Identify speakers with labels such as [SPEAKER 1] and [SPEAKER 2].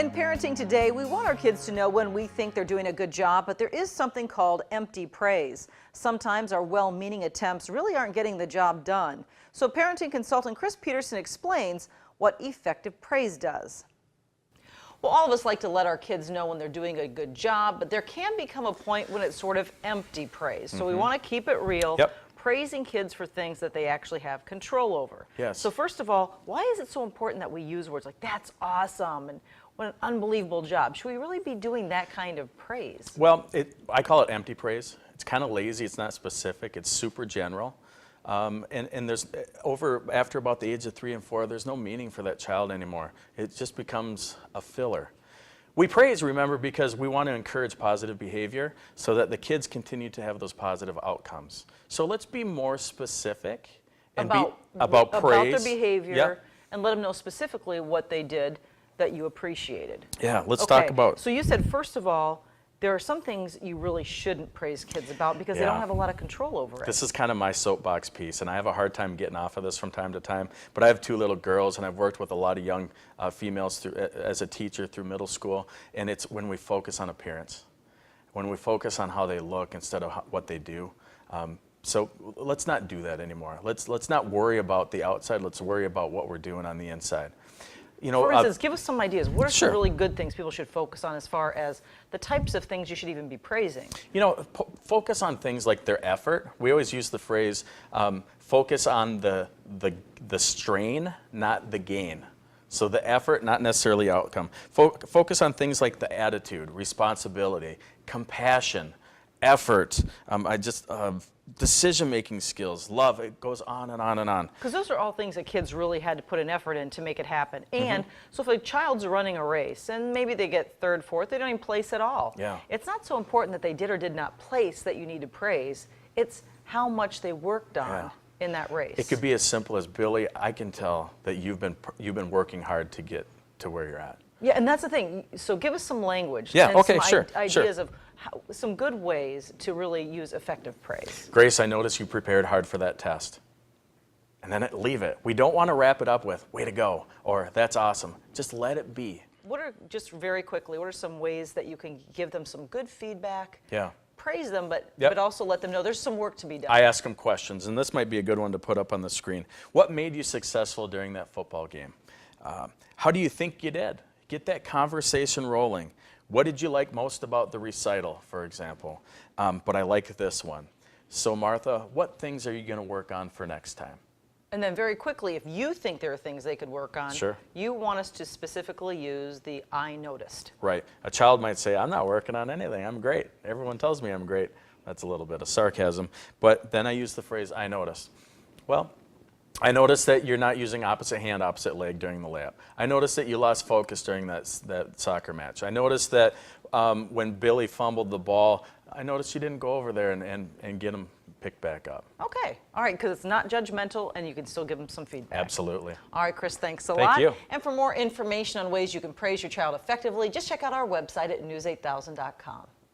[SPEAKER 1] In parenting today, we want our kids to know when we think they're doing a good job, but there is something called empty praise. Sometimes our well-meaning attempts really aren't getting the job done. So parenting consultant Chris Peterson explains what effective praise does. Well, all of us like to let our kids know when they're doing a good job, but there can become a point when it's sort of empty praise. So we want to keep it real. Praising kids for things that they actually have control over.
[SPEAKER 2] Yes.
[SPEAKER 1] So first of all, why is it so important that we use words like "that's awesome" and "what an unbelievable job"? Should we really be doing that kind of praise?
[SPEAKER 2] Well, I call it empty praise. It's kind of lazy. It's not specific. It's super general. And there's after about the age of 3 and 4, there's no meaning for that child anymore. It just becomes a filler. We praise, remember, because we want to encourage positive behavior so that the kids continue to have those positive outcomes. So let's be more specific and about praise.
[SPEAKER 1] About their behavior, and let them know specifically what they did that you appreciated.
[SPEAKER 2] Yeah, let's talk about.
[SPEAKER 1] So you said, first of all, there are some things you really shouldn't praise kids about because they don't have a lot of control over it.
[SPEAKER 2] This is kind of my soapbox piece, and I have a hard time getting off of this from time to time, but I have 2 little girls, and I've worked with a lot of young females as a teacher through middle school, and it's when we focus on appearance, when we focus on how they look instead of what they do. So let's not do that anymore. Let's not worry about the outside. Let's worry about what we're doing on the inside. You know,
[SPEAKER 1] for instance, give us some ideas. What are some
[SPEAKER 2] Sure.
[SPEAKER 1] really good things people should focus on as far as the types of things you should even be praising?
[SPEAKER 2] You know, focus on things like their effort. We always use the phrase, focus on the strain, not the gain. So the effort, not necessarily outcome. Focus on things like the attitude, responsibility, compassion, effort, decision-making skills, love. It goes on and on and on.
[SPEAKER 1] Because those are all things that kids really had to put an effort in to make it happen. And so if a child's running a race and maybe they get 3rd, 4th, they don't even place at all. It's not so important that they did or did not place that you need to praise. It's how much they worked on in that race.
[SPEAKER 2] It could be as simple as, Billy, I can tell that you've been working hard to get to where you're at.
[SPEAKER 1] Yeah, and that's the thing. So give us some language.
[SPEAKER 2] Yeah,
[SPEAKER 1] and
[SPEAKER 2] okay,
[SPEAKER 1] some
[SPEAKER 2] sure.
[SPEAKER 1] ideas of some good ways to really use effective praise.
[SPEAKER 2] Grace, I noticed you prepared hard for that test. And then leave it. We don't want to wrap it up with, way to go, or that's awesome. Just let it be.
[SPEAKER 1] What are, just very quickly, what are some ways that you can give them some good feedback? Praise them, but also let them know there's some work to be done.
[SPEAKER 2] I ask them questions, and this might be a good one to put up on the screen. What made you successful during that football game? How do you think you did? Get that conversation rolling. What did you like most about the recital, for example? But I like this one. So Martha, what things are you going to work on for next time?
[SPEAKER 1] And then very quickly, if you think there are things they could work on,
[SPEAKER 2] Sure.
[SPEAKER 1] you want us to specifically use the "I noticed."
[SPEAKER 2] Right. A child might say, I'm not working on anything. I'm great. Everyone tells me I'm great. That's a little bit of sarcasm. But then I use the phrase, I noticed. Well, I noticed that you're not using opposite hand, opposite leg during the layup. I noticed that you lost focus during that soccer match. I noticed that when Billy fumbled the ball, I noticed you didn't go over there and get him picked back up.
[SPEAKER 1] Okay. All right, because it's not judgmental and you can still give them some feedback.
[SPEAKER 2] Absolutely.
[SPEAKER 1] All right, Chris, thanks a lot.
[SPEAKER 2] Thank you.
[SPEAKER 1] And for more information on ways you can praise your child effectively, just check out our website at news8000.com.